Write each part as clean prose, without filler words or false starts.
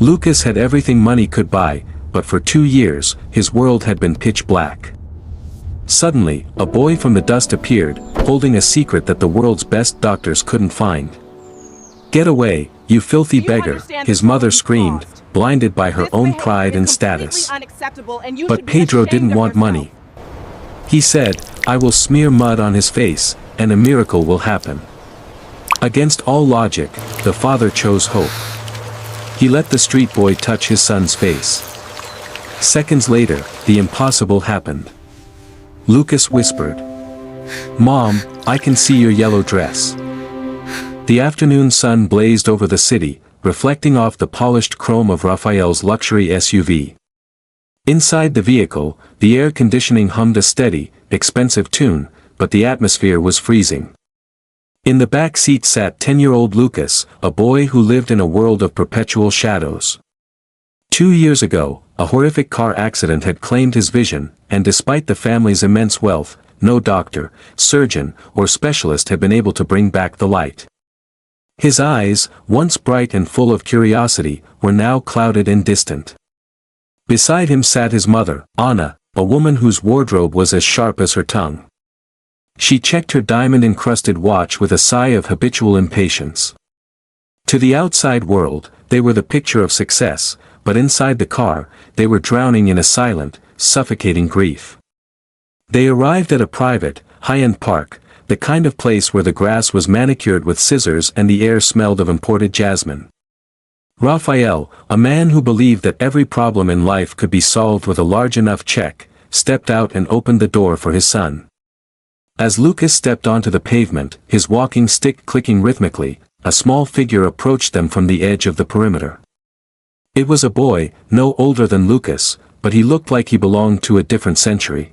Lucas had everything money could buy, but for 2 years, his world had been pitch black. Suddenly, a boy from the dust appeared, holding a secret that the world's best doctors couldn't find. "Get away, you filthy beggar," his mother screamed, blinded by her own pride and status. But Pedro didn't want money. He said, "I will smear mud on his face, and a miracle will happen." Against all logic, the father chose hope. He let the street boy touch his son's face. Seconds later, the impossible happened. Lucas whispered, "Mom, I can see your yellow dress." The afternoon sun blazed over the city, reflecting off the polished chrome of Raphael's luxury SUV. Inside the vehicle, the air conditioning hummed a steady, expensive tune, but the atmosphere was freezing. In the back seat sat 10-year-old Lucas, a boy who lived in a world of perpetual shadows. 2 years ago, a horrific car accident had claimed his vision, and despite the family's immense wealth, no doctor, surgeon, or specialist had been able to bring back the light. His eyes, once bright and full of curiosity, were now clouded and distant. Beside him sat his mother, Anna, a woman whose wardrobe was as sharp as her tongue. She checked her diamond-encrusted watch with a sigh of habitual impatience. To the outside world, they were the picture of success, but inside the car, they were drowning in a silent, suffocating grief. They arrived at a private, high-end park, the kind of place where the grass was manicured with scissors and the air smelled of imported jasmine. Raphael, a man who believed that every problem in life could be solved with a large enough check, stepped out and opened the door for his son. As Lucas stepped onto the pavement, his walking stick clicking rhythmically, a small figure approached them from the edge of the perimeter. It was a boy, no older than Lucas, but he looked like he belonged to a different century.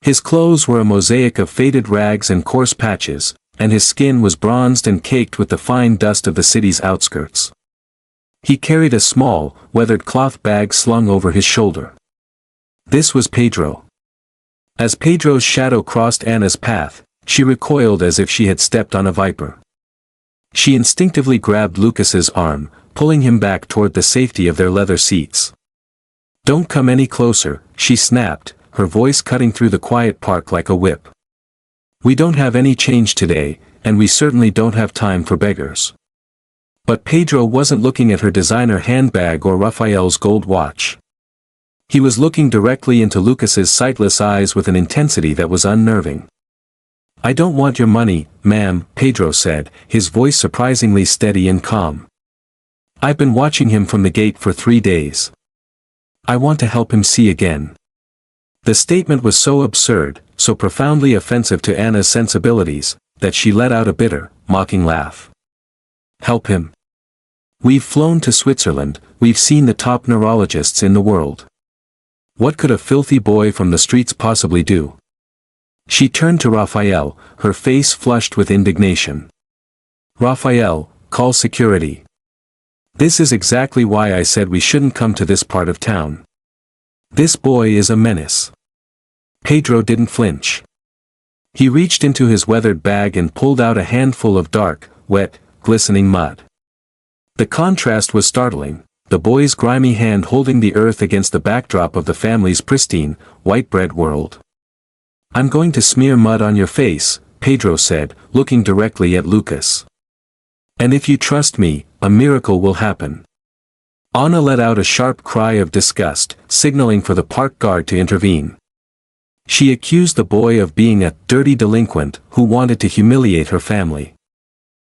His clothes were a mosaic of faded rags and coarse patches, and his skin was bronzed and caked with the fine dust of the city's outskirts. He carried a small, weathered cloth bag slung over his shoulder. This was Pedro. As Pedro's shadow crossed Anna's path, she recoiled as if she had stepped on a viper. She instinctively grabbed Lucas's arm, pulling him back toward the safety of their leather seats. "Don't come any closer," she snapped, her voice cutting through the quiet park like a whip. "We don't have any change today, and we certainly don't have time for beggars." But Pedro wasn't looking at her designer handbag or Raphael's gold watch. He was looking directly into Lucas's sightless eyes with an intensity that was unnerving. "I don't want your money, ma'am," Pedro said, his voice surprisingly steady and calm. "I've been watching him from the gate for 3 days. I want to help him see again." The statement was so absurd, so profoundly offensive to Anna's sensibilities, that she let out a bitter, mocking laugh. "Help him? We've flown to Switzerland, we've seen the top neurologists in the world. What could a filthy boy from the streets possibly do?" She turned to Raphael, her face flushed with indignation. "Raphael, call security. This is exactly why I said we shouldn't come to this part of town. This boy is a menace." Pedro didn't flinch. He reached into his weathered bag and pulled out a handful of dark, wet, glistening mud. The contrast was startling, the boy's grimy hand holding the earth against the backdrop of the family's pristine, white bread world. "I'm going to smear mud on your face," Pedro said, looking directly at Lucas. "And if you trust me, a miracle will happen." Anna let out a sharp cry of disgust, signaling for the park guard to intervene. She accused the boy of being a dirty delinquent who wanted to humiliate her family.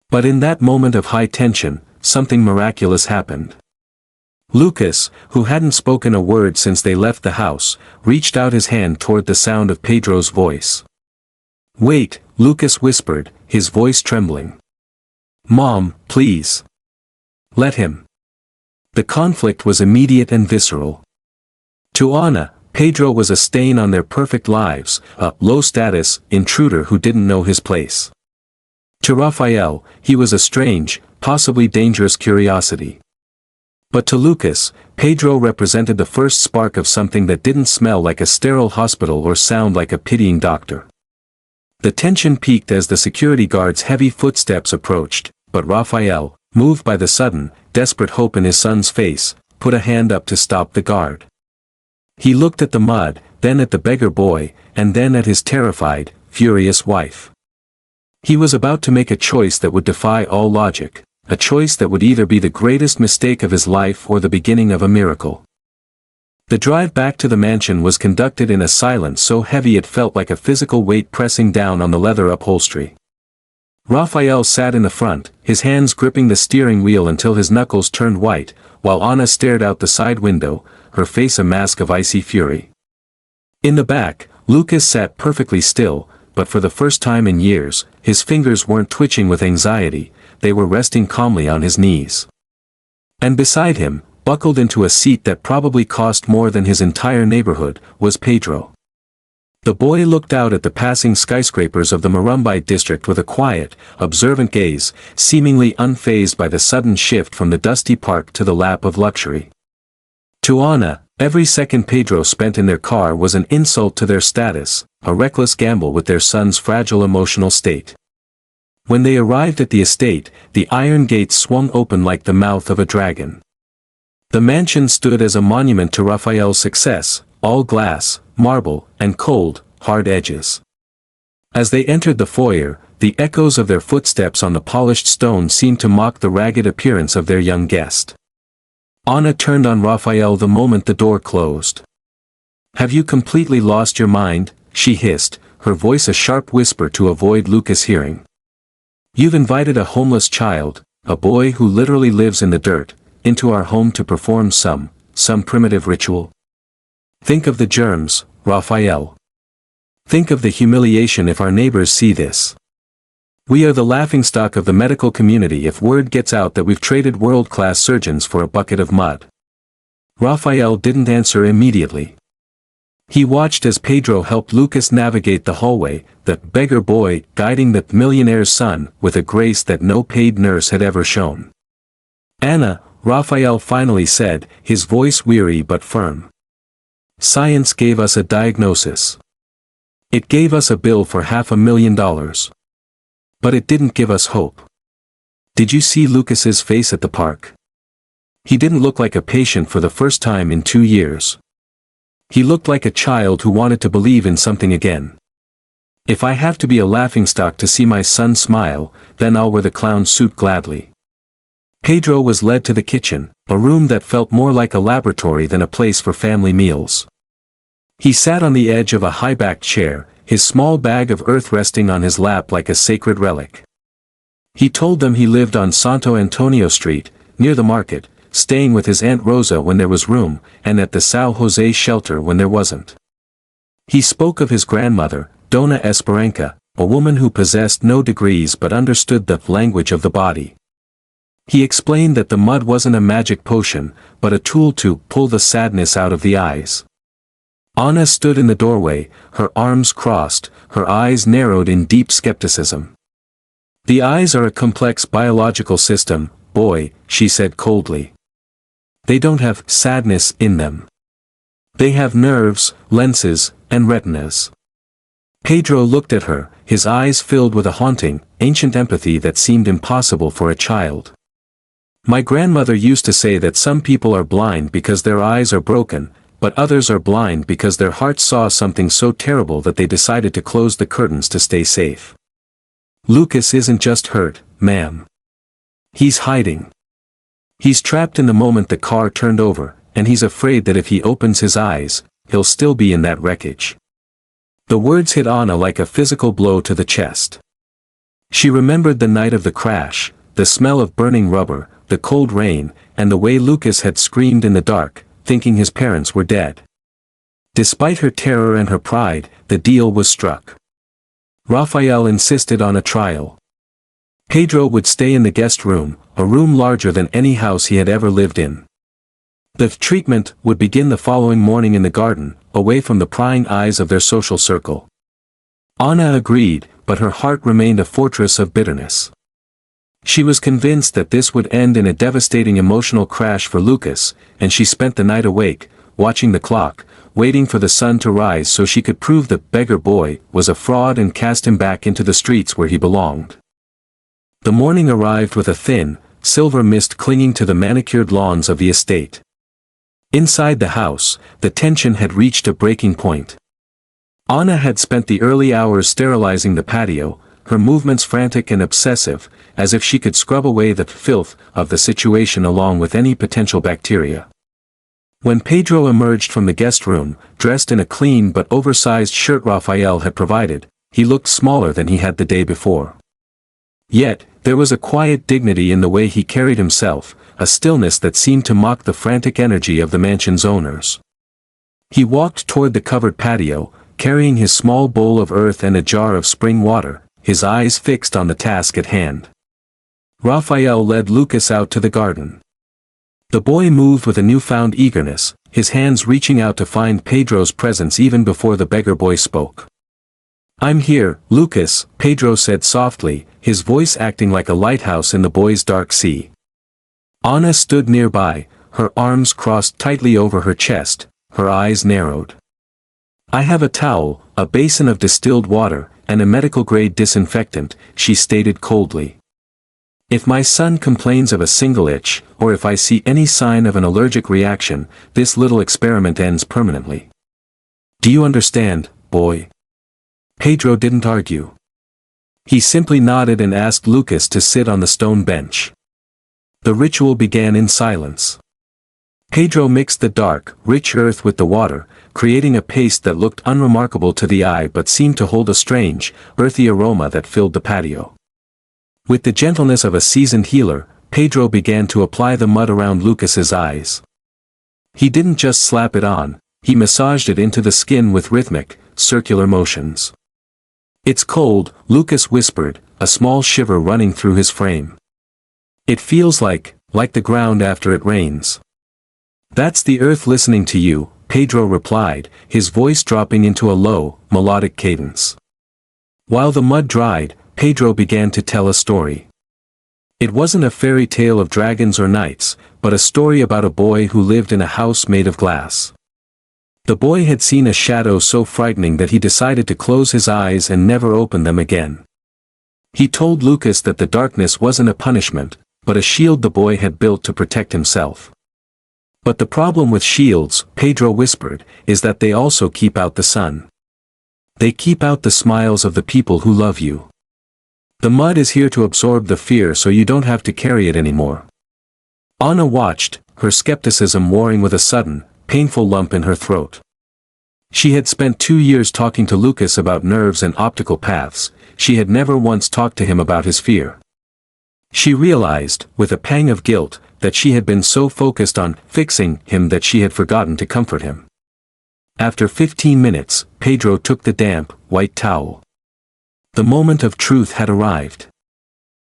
But in that moment of high tension, something miraculous happened. Lucas, who hadn't spoken a word since they left the house, reached out his hand toward the sound of Pedro's voice. "Wait," Lucas whispered, his voice trembling. "Mom, please. Let him." The conflict was immediate and visceral. To Anna, Pedro was a stain on their perfect lives, a low-status intruder who didn't know his place. To Raphael, he was a strange, possibly dangerous curiosity. But to Lucas, Pedro represented the first spark of something that didn't smell like a sterile hospital or sound like a pitying doctor. The tension peaked as the security guard's heavy footsteps approached, but Raphael, moved by the sudden, desperate hope in his son's face, put a hand up to stop the guard. He looked at the mud, then at the beggar boy, and then at his terrified, furious wife. He was about to make a choice that would defy all logic, a choice that would either be the greatest mistake of his life or the beginning of a miracle. The drive back to the mansion was conducted in a silence so heavy it felt like a physical weight pressing down on the leather upholstery. Raphael sat in the front, his hands gripping the steering wheel until his knuckles turned white, while Anna stared out the side window, her face a mask of icy fury. In the back, Lucas sat perfectly still, but for the first time in years, his fingers weren't twitching with anxiety, they were resting calmly on his knees. And beside him, buckled into a seat that probably cost more than his entire neighborhood, was Pedro. The boy looked out at the passing skyscrapers of the Murrumbide district with a quiet, observant gaze, seemingly unfazed by the sudden shift from the dusty park to the lap of luxury. To Anna, every second Pedro spent in their car was an insult to their status, a reckless gamble with their son's fragile emotional state. When they arrived at the estate, the iron gates swung open like the mouth of a dragon. The mansion stood as a monument to Raphael's success, all glass, marble, and cold, hard edges. As they entered the foyer, the echoes of their footsteps on the polished stone seemed to mock the ragged appearance of their young guest. Anna turned on Raphael the moment the door closed. "Have you completely lost your mind?" she hissed, her voice a sharp whisper to avoid Lucas hearing. "You've invited a homeless child, a boy who literally lives in the dirt, into our home to perform some primitive ritual. Think of the germs, Raphael. Think of the humiliation if our neighbors see this. We are the laughingstock of the medical community if word gets out that we've traded world-class surgeons for a bucket of mud." Raphael didn't answer immediately. He watched as Pedro helped Lucas navigate the hallway, the beggar boy guiding the millionaire's son with a grace that no paid nurse had ever shown. "Anna," Raphael finally said, his voice weary but firm. "Science gave us a diagnosis. It gave us a bill for $500,000. But it didn't give us hope. Did you see Lucas's face at the park? He didn't look like a patient for the first time in 2 years. He looked like a child who wanted to believe in something again. If I have to be a laughingstock to see my son smile, then I'll wear the clown suit gladly." Pedro was led to the kitchen, a room that felt more like a laboratory than a place for family meals. He sat on the edge of a high-backed chair, his small bag of earth resting on his lap like a sacred relic. He told them he lived on Santo Antonio Street, near the market, staying with his Aunt Rosa when there was room, and at the São José shelter when there wasn't. He spoke of his grandmother, Dona Esperanca, a woman who possessed no degrees but understood the language of the body. He explained that the mud wasn't a magic potion, but a tool to pull the sadness out of the eyes. Anna stood in the doorway, her arms crossed, her eyes narrowed in deep skepticism. "The eyes are a complex biological system, boy," she said coldly. "They don't have sadness in them. They have nerves, lenses, and retinas." Pedro looked at her, his eyes filled with a haunting, ancient empathy that seemed impossible for a child. "My grandmother used to say that some people are blind because their eyes are broken, but others are blind because their hearts saw something so terrible that they decided to close the curtains to stay safe. Lucas isn't just hurt, ma'am. He's hiding. He's trapped in the moment the car turned over, and he's afraid that if he opens his eyes, he'll still be in that wreckage." The words hit Anna like a physical blow to the chest. She remembered the night of the crash, the smell of burning rubber, the cold rain, and the way Lucas had screamed in the dark, thinking his parents were dead. Despite her terror and her pride, the deal was struck. Raphael insisted on a trial. Pedro would stay in the guest room, a room larger than any house he had ever lived in. The treatment would begin the following morning in the garden, away from the prying eyes of their social circle. Anna agreed, but her heart remained a fortress of bitterness. She was convinced that this would end in a devastating emotional crash for Lucas, and she spent the night awake, watching the clock, waiting for the sun to rise so she could prove the beggar boy was a fraud and cast him back into the streets where he belonged. The morning arrived with a thin, silver mist clinging to the manicured lawns of the estate. Inside the house, the tension had reached a breaking point. Anna had spent the early hours sterilizing the patio, her movements frantic and obsessive, as if she could scrub away the filth of the situation along with any potential bacteria. When Pedro emerged from the guest room, dressed in a clean but oversized shirt Raphael had provided, he looked smaller than he had the day before. Yet, there was a quiet dignity in the way he carried himself, a stillness that seemed to mock the frantic energy of the mansion's owners. He walked toward the covered patio, carrying his small bowl of earth and a jar of spring water, his eyes fixed on the task at hand. Raphael led Lucas out to the garden. The boy moved with a newfound eagerness, his hands reaching out to find Pedro's presence even before the beggar boy spoke. "I'm here, Lucas," Pedro said softly, his voice acting like a lighthouse in the boy's dark sea. Anna stood nearby, her arms crossed tightly over her chest, her eyes narrowed. "I have a towel, a basin of distilled water, and a medical-grade disinfectant," she stated coldly. "If my son complains of a single itch, or if I see any sign of an allergic reaction, this little experiment ends permanently. Do you understand, boy?" Pedro didn't argue. He simply nodded and asked Lucas to sit on the stone bench. The ritual began in silence. Pedro mixed the dark, rich earth with the water, creating a paste that looked unremarkable to the eye but seemed to hold a strange, earthy aroma that filled the patio. With the gentleness of a seasoned healer, Pedro began to apply the mud around Lucas's eyes. He didn't just slap it on, he massaged it into the skin with rhythmic, circular motions. "It's cold," Lucas whispered, a small shiver running through his frame. "It feels like the ground after it rains." "That's the earth listening to you," Pedro replied, his voice dropping into a low, melodic cadence. While the mud dried, Pedro began to tell a story. It wasn't a fairy tale of dragons or knights, but a story about a boy who lived in a house made of glass. The boy had seen a shadow so frightening that he decided to close his eyes and never open them again. He told Lucas that the darkness wasn't a punishment, but a shield the boy had built to protect himself. "But the problem with shields," Pedro whispered, "is that they also keep out the sun. They keep out the smiles of the people who love you. The mud is here to absorb the fear so you don't have to carry it anymore." Anna watched, her skepticism warring with a sudden, painful lump in her throat. She had spent 2 years talking to Lucas about nerves and optical paths, she had never once talked to him about his fear. She realized, with a pang of guilt, that she had been so focused on fixing him that she had forgotten to comfort him. After 15 minutes, Pedro took the damp, white towel. The moment of truth had arrived.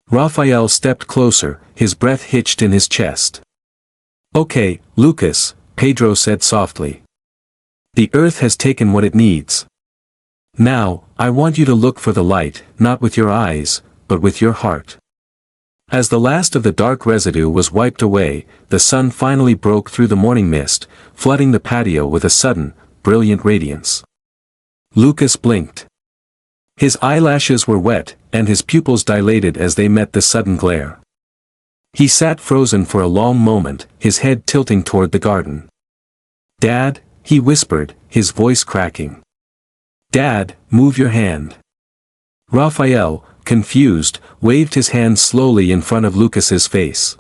Raphael stepped closer, his breath hitched in his chest. "Okay, Lucas," Pedro said softly. "The earth has taken what it needs. Now, I want you to look for the light, not with your eyes, but with your heart." As the last of the dark residue was wiped away, the sun finally broke through the morning mist, flooding the patio with a sudden, brilliant radiance. Lucas blinked. His eyelashes were wet, and his pupils dilated as they met the sudden glare. He sat frozen for a long moment, his head tilting toward the garden. "Dad," he whispered, his voice cracking. "Dad, move your hand." Raphael, confused, waved his hand slowly in front of Lucas's face.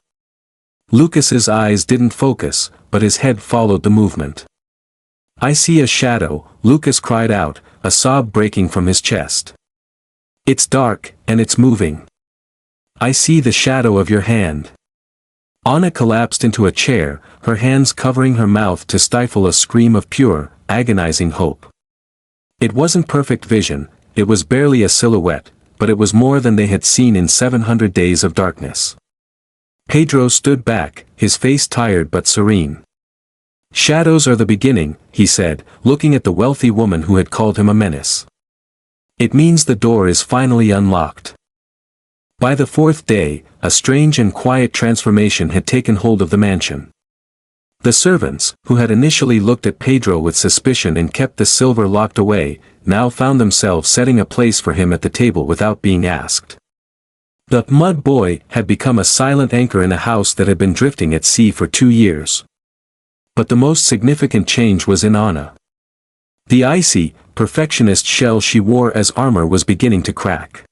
Lucas's eyes didn't focus, but his head followed the movement. "I see a shadow," Lucas cried out, a sob breaking from his chest. "It's dark, and it's moving. I see the shadow of your hand." Anna collapsed into a chair, her hands covering her mouth to stifle a scream of pure, agonizing hope. It wasn't perfect vision, it was barely a silhouette, but it was more than they had seen in 700 days of darkness. Pedro stood back, his face tired but serene. "Shadows are the beginning," he said, looking at the wealthy woman who had called him a menace. "It means the door is finally unlocked." By the 4th day, a strange and quiet transformation had taken hold of the mansion. The servants, who had initially looked at Pedro with suspicion and kept the silver locked away, now found themselves setting a place for him at the table without being asked. The mud boy had become a silent anchor in a house that had been drifting at sea for 2 years. But the most significant change was in Anna. The icy, perfectionist shell she wore as armor was beginning to crack.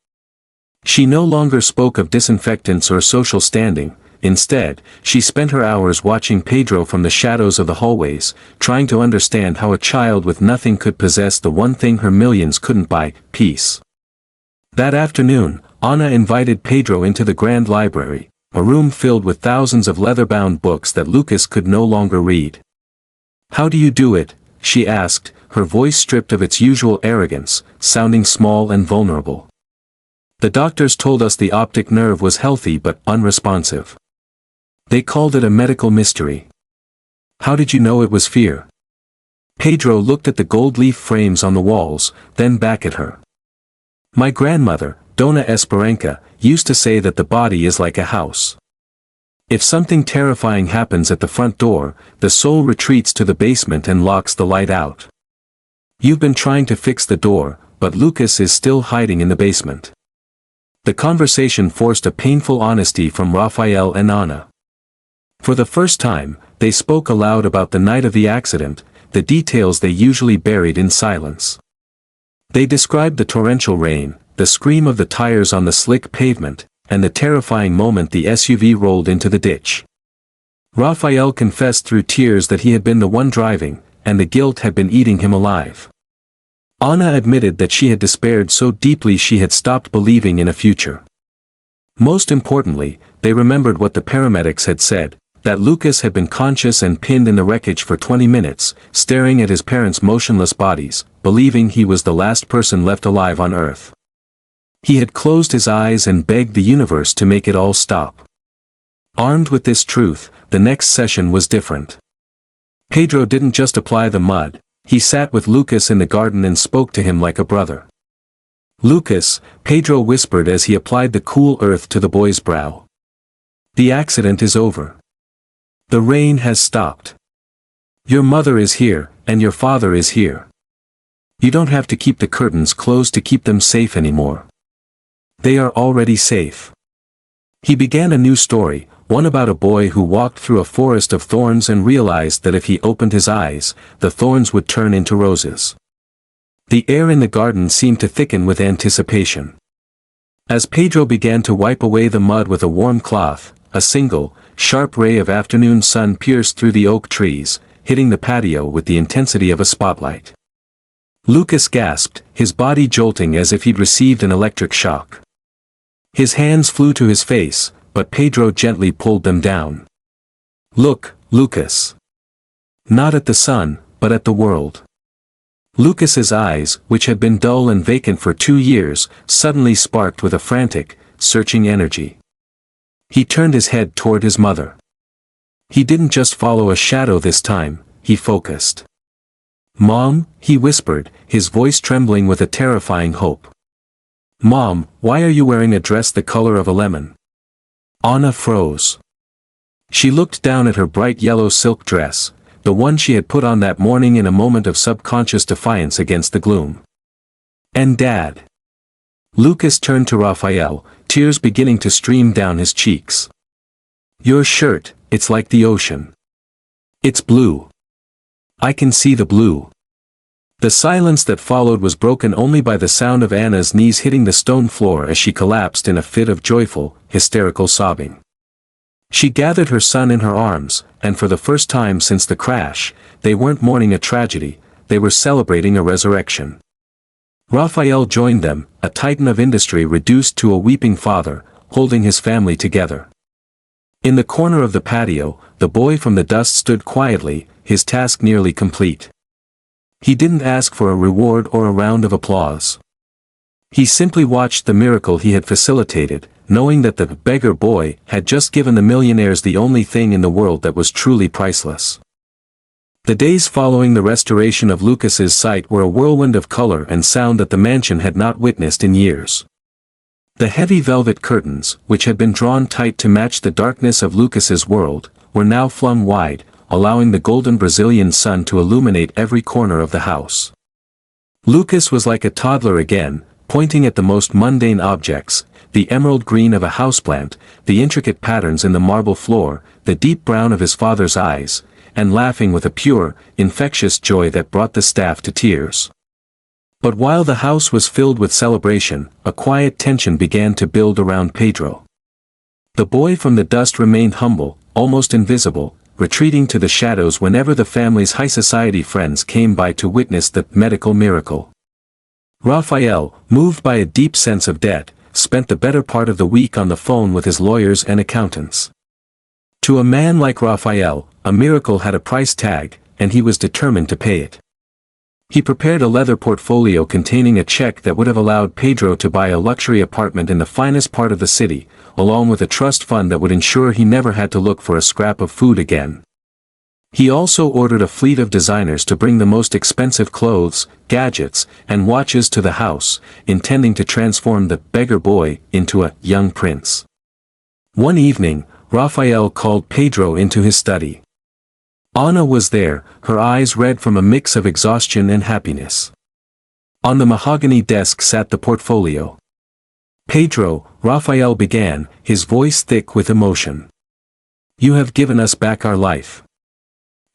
She no longer spoke of disinfectants or social standing. Instead, she spent her hours watching Pedro from the shadows of the hallways, trying to understand how a child with nothing could possess the one thing her millions couldn't buy, peace. That afternoon, Anna invited Pedro into the grand library, a room filled with thousands of leather-bound books that Lucas could no longer read. "How do you do it?" she asked, her voice stripped of its usual arrogance, sounding small and vulnerable. "The doctors told us the optic nerve was healthy but unresponsive. They called it a medical mystery." "How did you know it was fear?" Pedro looked at the gold leaf frames on the walls, then back at her. "My grandmother, Dona Esperanca, used to say that the body is like a house. If something terrifying happens at the front door, the soul retreats to the basement and locks the light out. You've been trying to fix the door, but Lucas is still hiding in the basement." The conversation forced a painful honesty from Raphael and Anna. For the first time, they spoke aloud about the night of the accident, the details they usually buried in silence. They described the torrential rain, the scream of the tires on the slick pavement, and the terrifying moment the SUV rolled into the ditch. Raphael confessed through tears that he had been the one driving, and the guilt had been eating him alive. Anna admitted that she had despaired so deeply she had stopped believing in a future. Most importantly, they remembered what the paramedics had said, that Lucas had been conscious and pinned in the wreckage for 20 minutes, staring at his parents' motionless bodies, believing he was the last person left alive on Earth. He had closed his eyes and begged the universe to make it all stop. Armed with this truth, the next session was different. Pedro didn't just apply the mud, he sat with Lucas in the garden and spoke to him like a brother. "Lucas," Pedro whispered as he applied the cool earth to the boy's brow. "The accident is over. The rain has stopped. Your mother is here, and your father is here. You don't have to keep the curtains closed to keep them safe anymore. They are already safe." He began a new story, one about a boy who walked through a forest of thorns and realized that if he opened his eyes, the thorns would turn into roses. The air in the garden seemed to thicken with anticipation. As Pedro began to wipe away the mud with a warm cloth, a single, sharp ray of afternoon sun pierced through the oak trees, hitting the patio with the intensity of a spotlight. Lucas gasped, his body jolting as if he'd received an electric shock. His hands flew to his face, but Pedro gently pulled them down. "Look, Lucas. Not at the sun, but at the world." Lucas's eyes, which had been dull and vacant for 2 years, suddenly sparked with a frantic, searching energy. He turned his head toward his mother. He didn't just follow a shadow this time, he focused. "Mom," he whispered, his voice trembling with a terrifying hope. "Mom, why are you wearing a dress the color of a lemon?" Anna froze. She looked down at her bright yellow silk dress, the one she had put on that morning in a moment of subconscious defiance against the gloom. "And Dad?" Lucas turned to Raphael, tears beginning to stream down his cheeks. "Your shirt, it's like the ocean. It's blue. I can see the blue." The silence that followed was broken only by the sound of Anna's knees hitting the stone floor as she collapsed in a fit of joyful, hysterical sobbing. She gathered her son in her arms, and for the first time since the crash, they weren't mourning a tragedy, they were celebrating a resurrection. Raphael joined them, a titan of industry reduced to a weeping father, holding his family together. In the corner of the patio, the boy from the dust stood quietly, his task nearly complete. He didn't ask for a reward or a round of applause. He simply watched the miracle he had facilitated, knowing that the beggar boy had just given the millionaires the only thing in the world that was truly priceless. The days following the restoration of Lucas's sight were a whirlwind of color and sound that the mansion had not witnessed in years. The heavy velvet curtains, which had been drawn tight to match the darkness of Lucas's world, were now flung wide, allowing the golden Brazilian sun to illuminate every corner of the house. Lucas was like a toddler again, pointing at the most mundane objects, the emerald green of a houseplant, the intricate patterns in the marble floor, the deep brown of his father's eyes, and laughing with a pure, infectious joy that brought the staff to tears. But while the house was filled with celebration, a quiet tension began to build around Pedro. The boy from the dust remained humble, almost invisible, retreating to the shadows whenever the family's high society friends came by to witness the medical miracle. Raphael, moved by a deep sense of debt, spent the better part of the week on the phone with his lawyers and accountants. To a man like Raphael, a miracle had a price tag, and he was determined to pay it. He prepared a leather portfolio containing a check that would have allowed Pedro to buy a luxury apartment in the finest part of the city, along with a trust fund that would ensure he never had to look for a scrap of food again. He also ordered a fleet of designers to bring the most expensive clothes, gadgets, and watches to the house, intending to transform the beggar boy into a young prince. One evening, Raphael called Pedro into his study. Anna was there, her eyes red from a mix of exhaustion and happiness. On the mahogany desk sat the portfolio. "Pedro," Raphael began, his voice thick with emotion. "You have given us back our life.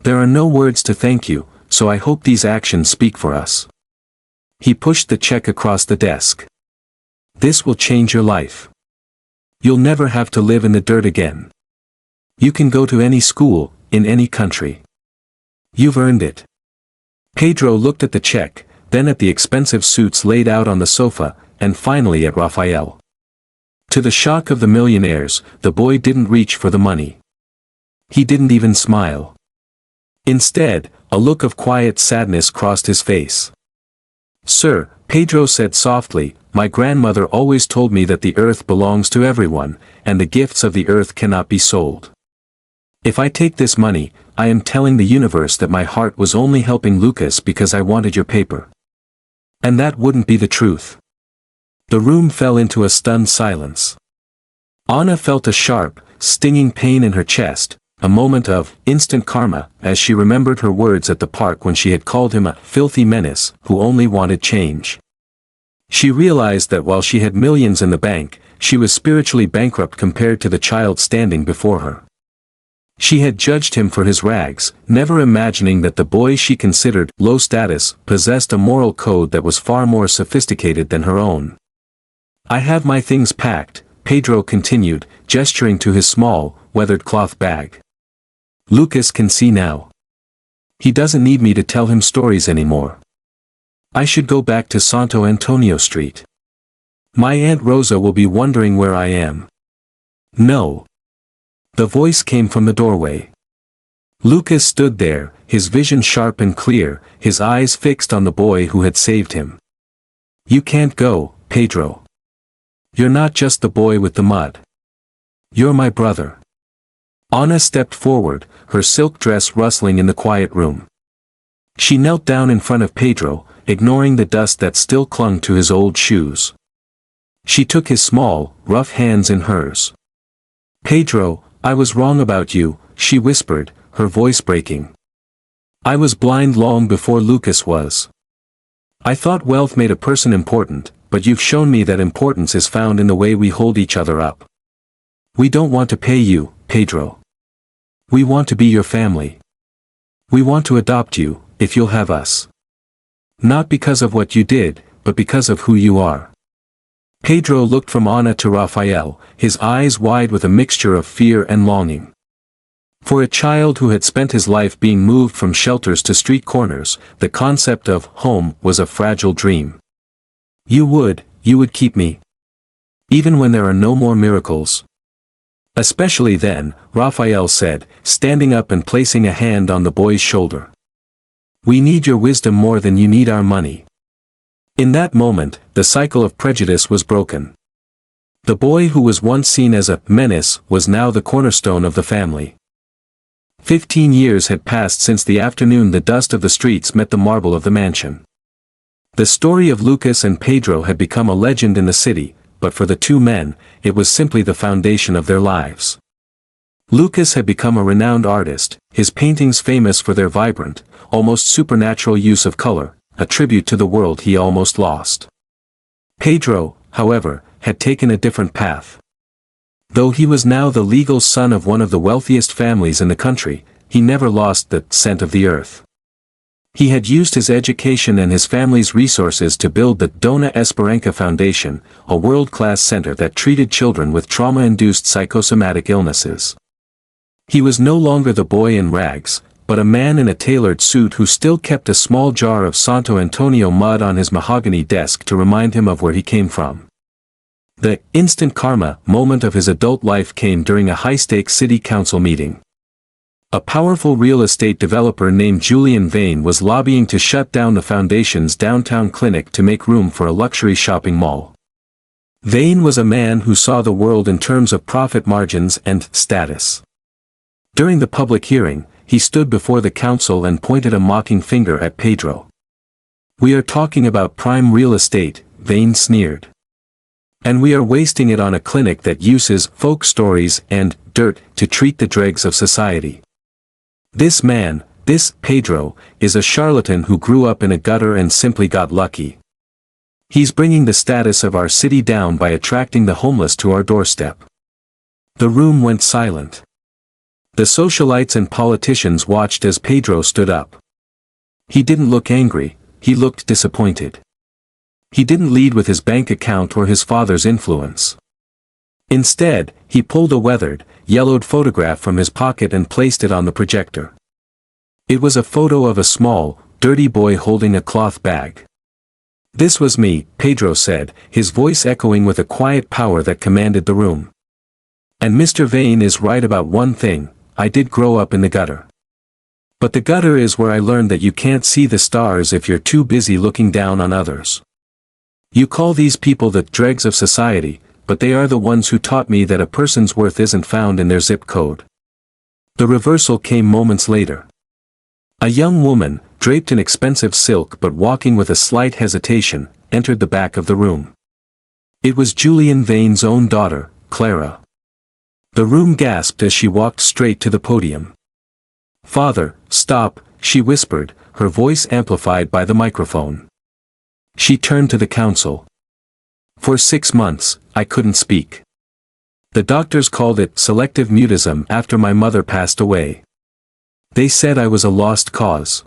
There are no words to thank you, so I hope these actions speak for us." He pushed the check across the desk. "This will change your life. You'll never have to live in the dirt again. You can go to any school, in any country. You've earned it." Pedro looked at the check, then at the expensive suits laid out on the sofa, and finally at Raphael. To the shock of the millionaires, the boy didn't reach for the money. He didn't even smile. Instead, a look of quiet sadness crossed his face. "Sir," Pedro said softly, "my grandmother always told me that the earth belongs to everyone, and the gifts of the earth cannot be sold. If I take this money, I am telling the universe that my heart was only helping Lucas because I wanted your paper. And that wouldn't be the truth." The room fell into a stunned silence. Anna felt a sharp, stinging pain in her chest, a moment of instant karma, as she remembered her words at the park when she had called him a filthy menace who only wanted change. She realized that while she had millions in the bank, she was spiritually bankrupt compared to the child standing before her. She had judged him for his rags, never imagining that the boy she considered low status possessed a moral code that was far more sophisticated than her own. "I have my things packed," Pedro continued, gesturing to his small, weathered cloth bag. "Lucas can see now. He doesn't need me to tell him stories anymore. I should go back to Santo Antonio Street. My Aunt Rosa will be wondering where I am." "No." The voice came from the doorway. Lucas stood there, his vision sharp and clear, his eyes fixed on the boy who had saved him. "You can't go, Pedro. You're not just the boy with the mud. You're my brother." Anna stepped forward, her silk dress rustling in the quiet room. She knelt down in front of Pedro, ignoring the dust that still clung to his old shoes. She took his small, rough hands in hers. "Pedro, I was wrong about you," she whispered, her voice breaking. "I was blind long before Lucas was. I thought wealth made a person important, but you've shown me that importance is found in the way we hold each other up. We don't want to pay you, Pedro. We want to be your family. We want to adopt you, if you'll have us. Not because of what you did, but because of who you are." Pedro looked from Anna to Raphael, his eyes wide with a mixture of fear and longing. For a child who had spent his life being moved from shelters to street corners, the concept of home was a fragile dream. You would keep me. Even when there are no more miracles." "Especially then," Raphael said, standing up and placing a hand on the boy's shoulder. "We need your wisdom more than you need our money." In that moment, the cycle of prejudice was broken. The boy who was once seen as a menace was now the cornerstone of the family. 15 years had passed since the afternoon the dust of the streets met the marble of the mansion. The story of Lucas and Pedro had become a legend in the city, but for the two men, it was simply the foundation of their lives. Lucas had become a renowned artist, his paintings famous for their vibrant, almost supernatural use of color, a tribute to the world he almost lost. Pedro, however, had taken a different path. Though he was now the legal son of one of the wealthiest families in the country, he never lost the scent of the earth. He had used his education and his family's resources to build the Dona Esperança Foundation, a world-class center that treated children with trauma-induced psychosomatic illnesses. He was no longer the boy in rags, but a man in a tailored suit who still kept a small jar of Santo Antonio mud on his mahogany desk to remind him of where he came from. The instant karma moment of his adult life came during a high-stakes city council meeting. A powerful real estate developer named Julian Vane was lobbying to shut down the foundation's downtown clinic to make room for a luxury shopping mall. Vane was a man who saw the world in terms of profit margins and status. During the public hearing, he stood before the council and pointed a mocking finger at Pedro. "We are talking about prime real estate," Vane sneered. "And we are wasting it on a clinic that uses folk stories and dirt to treat the dregs of society. This man, this Pedro, is a charlatan who grew up in a gutter and simply got lucky. He's bringing the status of our city down by attracting the homeless to our doorstep." The room went silent. The socialites and politicians watched as Pedro stood up. He didn't look angry, he looked disappointed. He didn't lead with his bank account or his father's influence. Instead, he pulled a weathered, yellowed photograph from his pocket and placed it on the projector. It was a photo of a small, dirty boy holding a cloth bag. "This was me," Pedro said, his voice echoing with a quiet power that commanded the room. "And Mr. Vane is right about one thing, I did grow up in the gutter. But the gutter is where I learned that you can't see the stars if you're too busy looking down on others. You call these people the dregs of society, but they are the ones who taught me that a person's worth isn't found in their zip code." The reversal came moments later. A young woman, draped in expensive silk but walking with a slight hesitation, entered the back of the room. It was Julian Vane's own daughter, Clara. The room gasped as she walked straight to the podium. "Father, stop," she whispered, her voice amplified by the microphone. She turned to the council. "For 6 months, I couldn't speak. The doctors called it selective mutism after my mother passed away. They said I was a lost cause.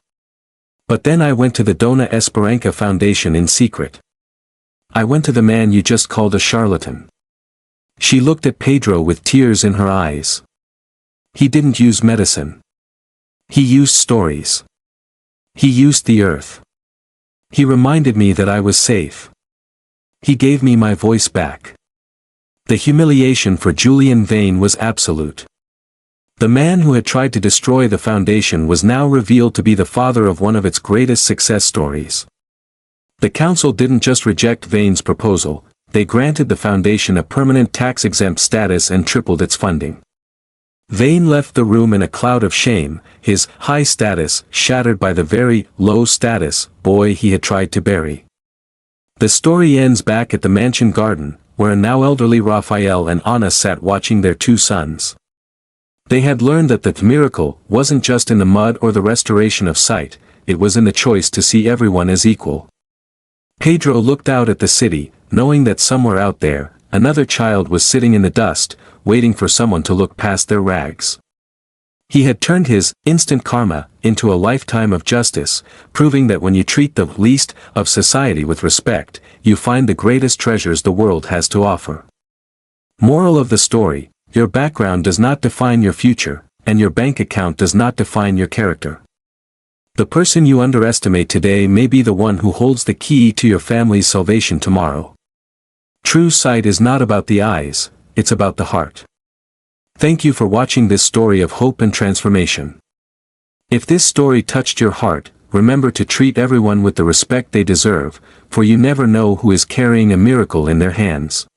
But then I went to the Dona Esperança Foundation in secret. I went to the man you just called a charlatan." She looked at Pedro with tears in her eyes. "He didn't use medicine. He used stories. He used the earth. He reminded me that I was safe. He gave me my voice back." The humiliation for Julian Vane was absolute. The man who had tried to destroy the foundation was now revealed to be the father of one of its greatest success stories. The council didn't just reject Vane's proposal, they granted the foundation a permanent tax-exempt status and tripled its funding. Vane left the room in a cloud of shame, his high status shattered by the very low status boy he had tried to bury. The story ends back at the mansion garden, where a now elderly Raphael and Anna sat watching their 2 sons. They had learned that the miracle wasn't just in the mud or the restoration of sight, it was in the choice to see everyone as equal. Pedro looked out at the city, knowing that somewhere out there, another child was sitting in the dust, waiting for someone to look past their rags. He had turned his instant karma into a lifetime of justice, proving that when you treat the least of society with respect, you find the greatest treasures the world has to offer. Moral of the story: your background does not define your future, and your bank account does not define your character. The person you underestimate today may be the one who holds the key to your family's salvation tomorrow. True sight is not about the eyes, it's about the heart. Thank you for watching this story of hope and transformation. If this story touched your heart, remember to treat everyone with the respect they deserve, for you never know who is carrying a miracle in their hands.